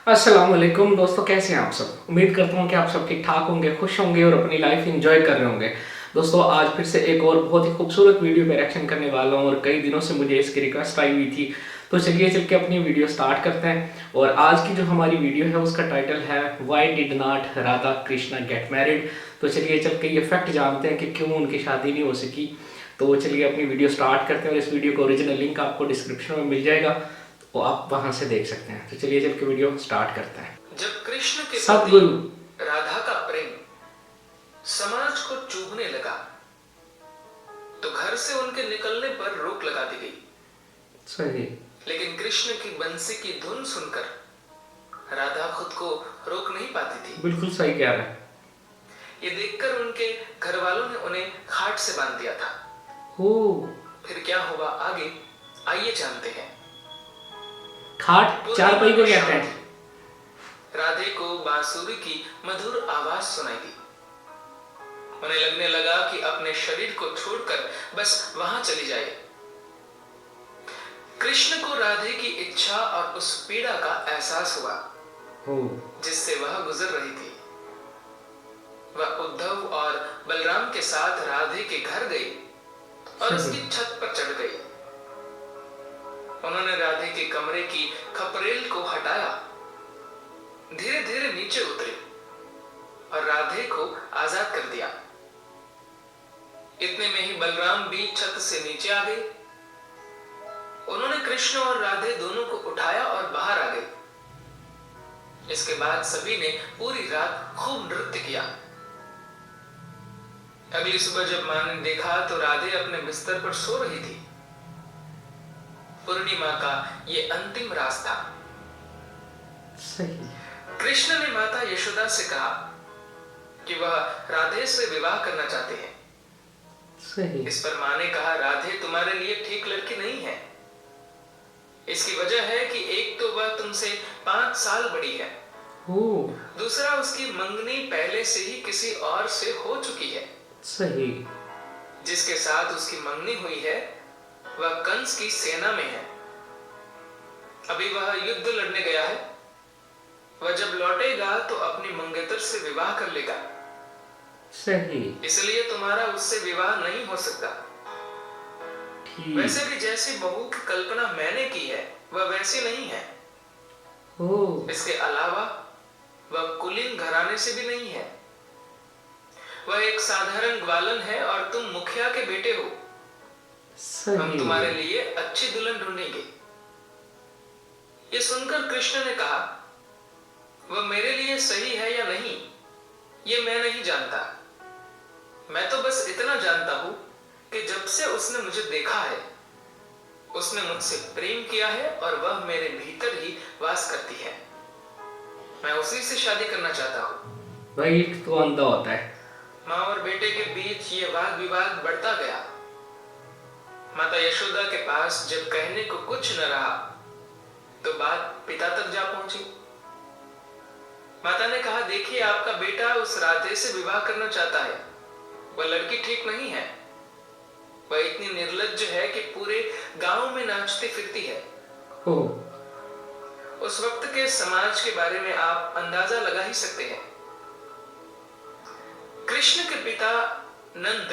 अस्सलाम वालेकुम दोस्तों, कैसे हैं आप सब। उम्मीद करता हूँ कि आप सब ठीक ठाक होंगे, खुश होंगे और अपनी लाइफ एंजॉय कर रहे होंगे। दोस्तों आज फिर से एक और बहुत ही खूबसूरत वीडियो पे रिएक्शन करने वाला हूँ और कई दिनों से मुझे इसकी रिक्वेस्ट आई हुई थी। तो चलिए चल के अपनी वीडियो स्टार्ट करते हैं। और आज की जो हमारी वीडियो है उसका टाइटल है why did not Radha Krishna get married. तो चलिए चल के ये फैक्ट जानते हैं कि क्यों उनकी शादी नहीं हो सकी। तो चलिए अपनी वीडियो स्टार्ट करते हैं और इस वीडियो का ओरिजिनल लिंक आपको डिस्क्रिप्शन में मिल जाएगा, तो आप वहां से देख सकते हैं। तो चलिए चल के वीडियो स्टार्ट करते हैं। जब कृष्ण के सदगुरु पति राधा का प्रेम समाज को चुभने लगा तो घर से उनके निकलने पर रोक लगा दी गई। सही। लेकिन कृष्ण की बंसी की धुन सुनकर राधा खुद को रोक नहीं पाती थी। बिल्कुल सही कह रहा है। ये देखकर उनके घर वालों ने उन्हें खाट से बांध दिया था। हो फिर क्या हुआ आगे, आइए जानते हैं। खाट चार पहिए को कहते हैं। राधे को बांसुरी की मधुर आवाज सुनाई दी। उन्हें लगने लगा कि अपने शरीर को छोड़कर बस वहां चली जाए। कृष्ण को राधे की इच्छा और उस पीड़ा का एहसास हुआ जिससे वह गुजर रही थी। वह उद्धव और बलराम के साथ राधे के घर गई और उसकी छत पर चढ़ गई। उन्होंने राधे के कमरे की खपरेल को हटाया, धीरे धीरे नीचे उतरे और राधे को आजाद कर दिया। इतने में ही बलराम भी छत से नीचे आ गए। उन्होंने कृष्ण और राधे दोनों को उठाया और बाहर आ गए। इसके बाद सभी ने पूरी रात खूब नृत्य किया। अगली सुबह जब मां ने देखा तो राधे अपने बिस्तर पर सो रही थी। पूर्णिमा का ये अंतिम रात था। सही। कृष्ण ने माता यशोदा से कहा कि वह राधे से विवाह करना चाहते हैं। सही। इस पर मां ने कहा, राधे तुम्हारे लिए ठीक लड़की नहीं है। इसकी वजह है कि एक तो वह तुमसे 5 साल बड़ी है, दूसरा उसकी मंगनी पहले से ही किसी और से हो चुकी है। सही। जिसके साथ उसकी मंगनी हुई है वह कंस की सेना में है। अभी वह युद्ध लड़ने गया है। वह जब लौटेगा तो अपनी मंगेतर से विवाह कर लेगा। सही। इसलिए तुम्हारा उससे विवाह नहीं हो सकता। वैसे भी जैसी बहू की कल्पना मैंने की है वह वैसी नहीं है। इसके अलावा वह कुलीन घराने से भी नहीं है। वह एक साधारण ग्वालन है और तुम मुखिया के बेटे हो। सही। हम तुम्हारे लिए अच्छी दुल्हन ढूंढेंगे। ये सुनकर कृष्ण ने कहा, वह मेरे लिए सही है या नहीं ये मैं नहीं जानता। मैं तो बस इतना जानता हूं कि जब से उसने मुझे देखा है उसने मुझसे प्रेम किया है और वह मेरे भीतर ही वास करती है। मैं उसी से शादी करना चाहता हूं। भाई तो अंधा होता है। माँ और बेटे के बीच ये वाद विवाद बढ़ता गया। माता यशोदा के पास जब कहने को कुछ न रहा तो बात पिता तक जा पहुंची। माता ने कहा, देखिए आपका बेटा उस राधे से विवाह करना चाहता है। वह लड़की ठीक नहीं है। वह इतनी निर्लज्ज है कि पूरे गांव में नाचती फिरती है। उस वक्त के समाज के बारे में आप अंदाजा लगा ही सकते हैं। कृष्ण के पिता नंद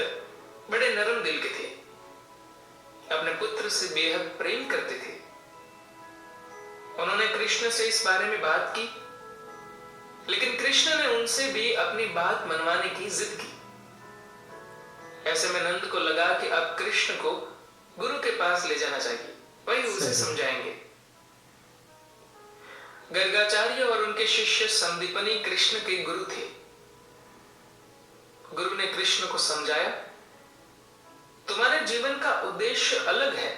बड़े नरम दिल के थे। अपने पुत्र से बेहद प्रेम करते थे। उन्होंने कृष्ण से इस बारे में बात की, लेकिन कृष्ण ने उनसे भी अपनी बात मनवाने की जिद की। ऐसे में नंद को लगा कि अब कृष्ण को गुरु के पास ले जाना चाहिए, वही उसे समझाएंगे। गर्गाचार्य और उनके शिष्य संदीपनी कृष्ण के गुरु थे। गुरु ने कृष्ण को समझाया, तुम्हारे जीवन का उद्देश्य अलग है।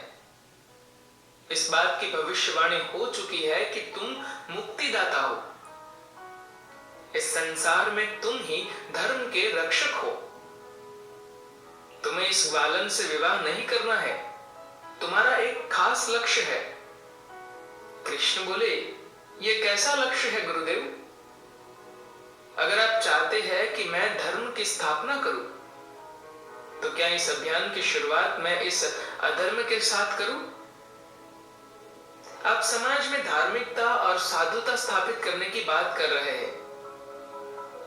इस बात की भविष्यवाणी हो चुकी है कि तुम मुक्तिदाता हो। इस संसार में तुम ही धर्म के रक्षक हो। तुम्हें इस ग्वालन से विवाह नहीं करना है। तुम्हारा एक खास लक्ष्य है। कृष्ण बोले, यह कैसा लक्ष्य है गुरुदेव? अगर आप चाहते हैं कि मैं धर्म की स्थापना करूं, तो क्या इस अभियान की शुरुआत मैं इस अधर्म के साथ करूं? आप समाज में धार्मिकता और साधुता स्थापित करने की बात कर रहे हैं।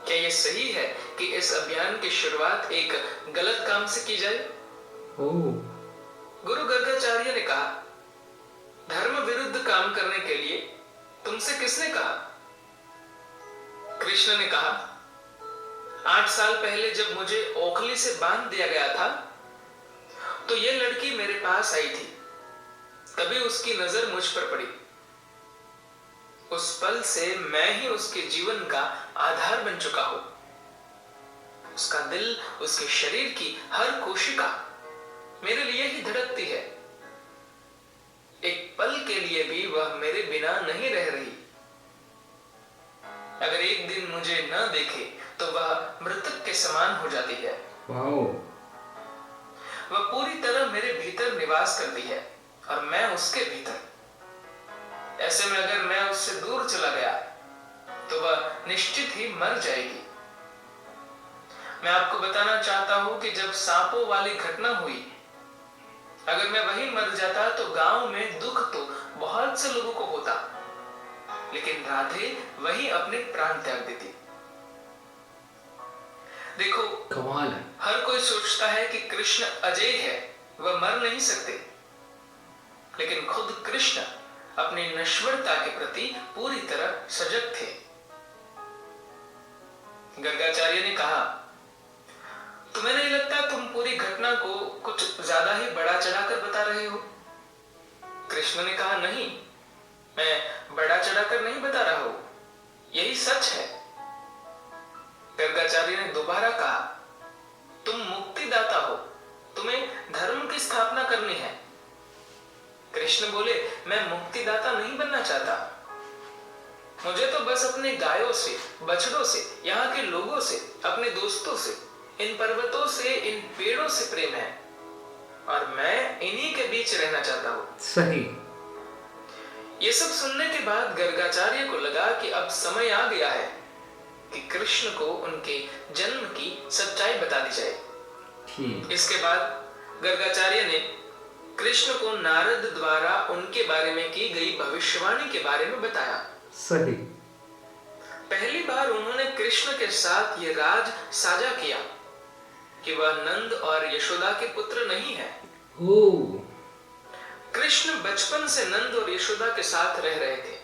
क्या यह सही है कि इस अभियान की शुरुआत एक गलत काम से की जाए? ओह, गुरु गर्गाचार्य ने कहा, धर्म विरुद्ध काम करने के लिए तुमसे किसने कहा? कृष्ण ने कहा, 8 साल पहले जब मुझे ओखली से बांध दिया गया था, तो यह लड़की मेरे पास आई थी। तभी उसकी नजर मुझ पर पड़ी। उस पल से मैं ही उसके जीवन का आधार बन चुका हूं। उसका दिल, उसके शरीर की हर कोशिका मेरे लिए ही धड़कती है। एक पल के लिए भी वह मेरे बिना नहीं रह रही। अगर एक दिन मुझे न देखे तो वह मृतक के समान हो जाती है। वाओ, वह पूरी तरह मेरे भीतर निवास करती है और मैं उसके भीतर। ऐसे में अगर मैं उससे दूर चला गया तो वह निश्चित ही मर जाएगी। मैं आपको बताना चाहता हूं कि जब सांपों वाली घटना हुई, अगर मैं वहीं मर जाता तो गांव में दुख तो बहुत से लोगों को होता, लेकिन राधे वहीं अपने प्राण त्याग देती। देखो, कमाल है। हर कोई सोचता है कि कृष्ण अजय है, वह मर नहीं सकते, लेकिन खुद कृष्ण अपनी नश्वरता के प्रति पूरी तरह सजग थे। गर्गाचार्य ने कहा, तुम्हें नहीं लगता तुम पूरी घटना को कुछ ज्यादा ही बड़ा चढ़ाकर बता रहे हो? कृष्ण ने कहा, नहीं, मैं बड़ा चढ़ाकर नहीं बता रहा हूं, यही सच है। गर्गाचार्य ने दोबारा कहा, तुम मुक्तिदाता हो, तुम्हें धर्म की स्थापना करनी है। कृष्ण बोले, मैं मुक्तिदाता नहीं बनना चाहता। मुझे तो बस अपने गायों से, बछड़ों से, यहाँ के लोगों से, अपने दोस्तों से, इन पर्वतों से, इन पेड़ों से प्रेम है और मैं इन्हीं के बीच रहना चाहता हूँ। सही। ये सब सुनने के बाद गर्गाचार्य को लगा कि अब समय आ गया है कि कृष्ण को उनके जन्म की सच्चाई बता दी जाए। ठीक। इसके बाद गर्गाचार्य ने कृष्ण को नारद द्वारा उनके बारे में की गई भविष्यवाणी के बारे में बताया। सही। पहली बार उन्होंने कृष्ण के साथ ये राज साझा किया कि वह नंद और यशोदा के पुत्र नहीं है। ओह, कृष्ण बचपन से नंद और यशोदा के साथ रह रहे थे।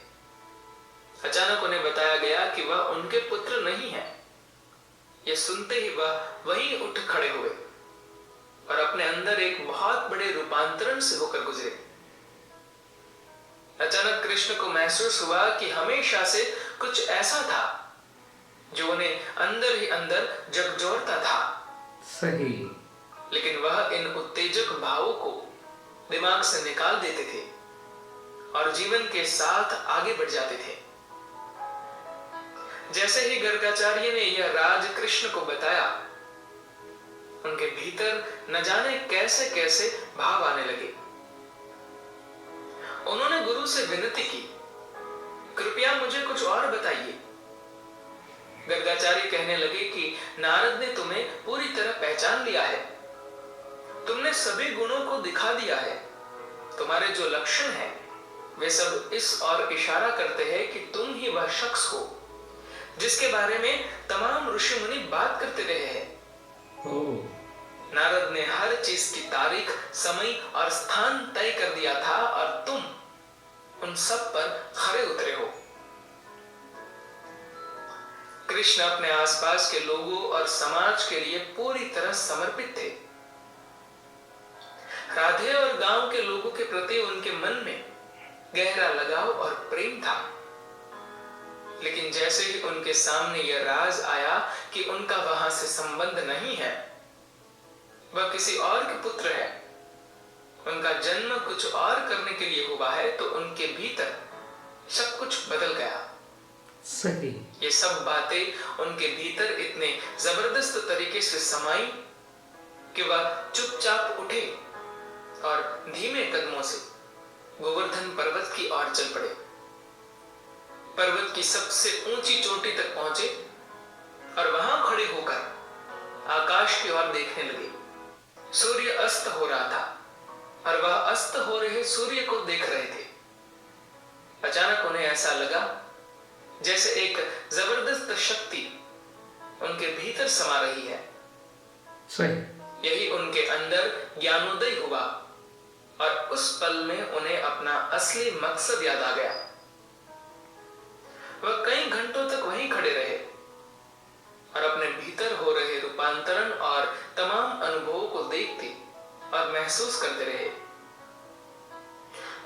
अचानक उन्हें बताया गया कि वह उनके पुत्र नहीं है। यह सुनते ही वह वहीं उठ खड़े हुए और अपने अंदर एक बहुत बड़े रूपांतरण से होकर गुजरे। अचानक कृष्ण को महसूस हुआ कि हमेशा से कुछ ऐसा था जो उन्हें अंदर ही अंदर झकझोरता था। सही। लेकिन वह इन उत्तेजक भावों को दिमाग से निकाल देते थे और जीवन के साथ आगे बढ़ जाते थे। जैसे ही गर्गाचार्य ने यह राज कृष्ण को बताया, उनके भीतर न जाने कैसे कैसे भाव आने लगे। उन्होंने गुरु से विनती की, कृपया मुझे कुछ और बताइए। गर्गाचार्य कहने लगे कि नारद ने तुम्हें पूरी तरह पहचान लिया है, तुमने सभी गुणों को दिखा दिया है। तुम्हारे जो लक्षण हैं वे सब इस और इशारा करते हैं कि तुम ही वह शख्स हो जिसके बारे में तमाम ऋषि मुनि बात करते रहे हैं। ओह, नारद ने हर चीज की तारीख, समय और स्थान तय कर दिया था और तुम उन सब पर खरे उतरे हो। कृष्ण अपने आसपास के लोगों और समाज के लिए पूरी तरह समर्पित थे। राधे और गांव के लोगों के प्रति उनके मन में गहरा लगाव और प्रेम था। लेकिन जैसे ही उनके सामने यह राज आया कि उनका वहां से संबंध नहीं है, वह किसी और के पुत्र है, उनका जन्म कुछ और करने के लिए हुआ है, तो उनके भीतर सब कुछ बदल गया। सही। ये सब बातें उनके भीतर इतने जबरदस्त तरीके से समाई कि वह चुपचाप उठे और धीमे कदमों से गोवर्धन पर्वत की ओर चल पड़े। पर्वत की सबसे ऊंची चोटी तक पहुंचे और वहां खड़े होकर आकाश की ओर देखने लगे। सूर्य अस्त हो रहा था और वह अस्त हो रहे सूर्य को देख रहे थे। अचानक उन्हें ऐसा लगा जैसे एक जबरदस्त शक्ति उनके भीतर समा रही है। सही। यही उनके अंदर ज्ञानोदय हुआ और उस पल में उन्हें अपना असली मकसद याद आ गया। वह कई घंटों तक वहीं खड़े रहे और अपने भीतर हो रहे रूपांतरण और तमाम अनुभवों को देखते और महसूस करते रहे।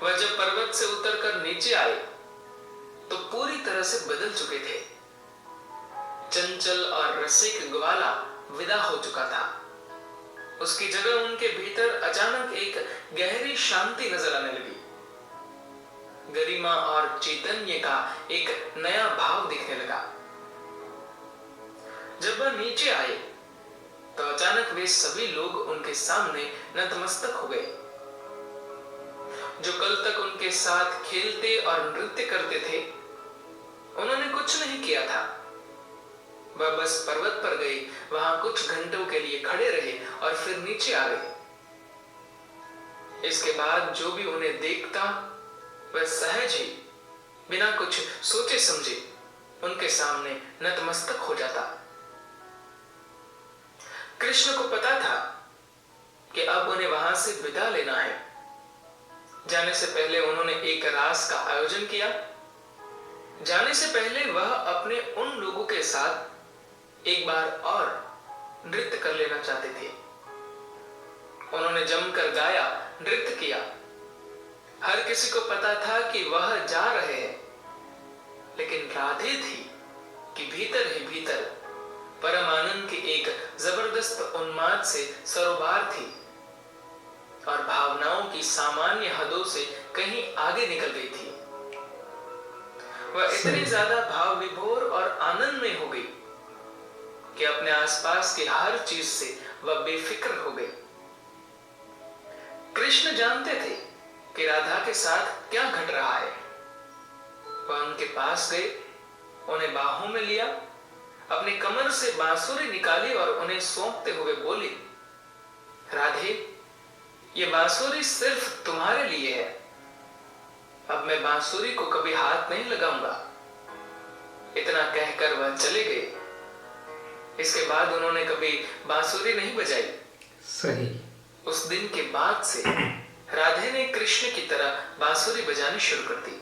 वह जब पर्वत से उतरकर नीचे आए तो पूरी तरह से बदल चुके थे। चंचल और रसिक ग्वाला विदा हो चुका था। उसकी जगह उनके भीतर अचानक एक गहरी शांति नजर आने लगी। गरिमा और चैतन्य का एक नया भाव दिखने लगा। जब वह नीचे आए तो अचानक वे सभी लोग उनके सामने नतमस्तक हो गए। जो कल तक उनके साथ खेलते और नृत्य करते थे, उन्होंने कुछ नहीं किया था। वह बस पर्वत पर गए, वहां कुछ घंटों के लिए खड़े रहे और फिर नीचे आ गए। इसके बाद जो भी उन्हें देखता वह सहज ही बिना कुछ सोचे समझे उनके सामने नतमस्तक हो जाता। कृष्ण को पता था कि अब उन्हें वहां से विदा लेना है। जाने से पहले उन्होंने एक रास का आयोजन किया। जाने से पहले वह अपने उन लोगों के साथ एक बार और नृत्य कर लेना चाहते थे। उन्होंने जमकर गाया, नृत्य किया। हर किसी को पता था कि वह जा रहे हैं, लेकिन राधे थी कि भीतर ही भीतर परम आनंद की एक जबरदस्त उन्माद से सरोबार थी और भावनाओं की सामान्य हदों से कहीं आगे निकल गई थी। वह इतनी ज्यादा भाव विभोर और आनंद में हो गई कि अपने आसपास की हर चीज से वह बेफिक्र हो गई। कृष्ण जानते थे कि राधा के साथ क्या घट रहा है। वह उनके पास गए, उन्हें बाहों में लिया, अपनी कमर से बांसुरी निकाली और उन्हें सौंपते हुए बोली, राधे, ये बांसुरी सिर्फ तुम्हारे लिए है। अब मैं बांसुरी को कभी हाथ नहीं लगाऊंगा। इतना कहकर वह चले गए। इसके बाद उन्होंने कभी बांसुरी नहीं बजाई। सही। उस दिन के बाद से राधे ने कृष्ण की तरह बांसुरी बजानी शुरू कर दी।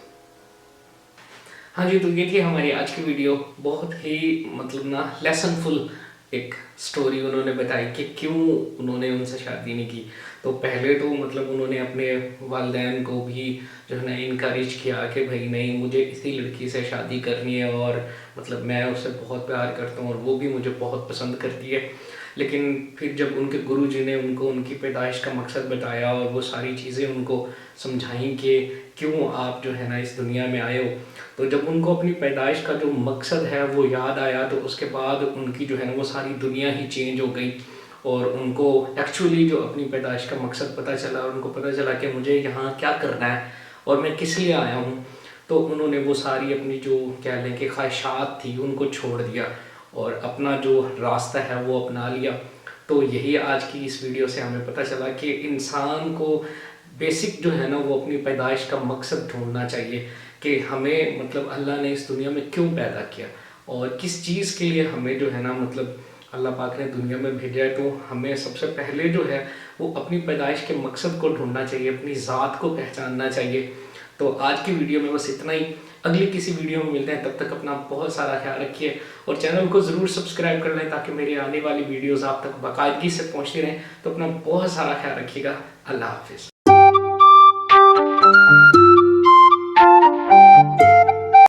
हाँ जी, तो ये थी हमारी आज की वीडियो। बहुत ही मतलब ना लेसनफुल एक स्टोरी उन्होंने बताई कि क्यों उन्होंने उनसे शादी नहीं की। तो पहले तो मतलब उन्होंने अपने वालिदैन को भी जो है ना इनकरेज किया कि भाई नहीं, मुझे इसी लड़की से शादी करनी है और मतलब मैं उससे बहुत प्यार करता हूँ और वो भी मुझे बहुत पसंद करती है। लेकिन फिर जब उनके गुरुजी ने उनको उनकी पैदाइश का मकसद बताया और वो सारी चीज़ें उनको समझाई कि क्यों आप जो है ना इस दुनिया में आए हो, तो जब उनको अपनी पैदाइश का जो मकसद है वो याद आया, तो उसके बाद उनकी जो है ना वो सारी दुनिया ही चेंज हो गई और उनको एक्चुअली जो अपनी पैदाइश का मकसद पता चला और उनको पता चला कि मुझे यहाँ क्या करना है और मैं किस लिए आया हूँ। तो उन्होंने वो सारी अपनी जो कह लें कि ख्वाहिशात थी उनको छोड़ दिया और अपना जो रास्ता है वो अपना लिया। तो यही आज की इस वीडियो से हमें पता चला कि इंसान को बेसिक जो है ना वो अपनी पैदाइश का मकसद ढूंढना चाहिए कि हमें मतलब अल्लाह ने इस दुनिया में क्यों पैदा किया और किस चीज़ के लिए हमें जो है ना मतलब अल्लाह पाक ने दुनिया में भेजा है। तो हमें सबसे पहले जो है वो अपनी पैदाइश के मकसद को ढूंढना चाहिए, अपनी ज़ात को पहचानना चाहिए। तो आज की वीडियो में बस इतना ही। अगली किसी वीडियो में मिलते हैं, तब तक अपना बहुत सारा ख्याल रखिए और चैनल को ज़रूर सब्सक्राइब कर लें ताकि मेरी आने वाली वीडियोज़ आप तक बाकायदगी से पहुँचती रहें। तो अपना बहुत सारा ख्याल रखिएगा। अल्लाह हाफिज़।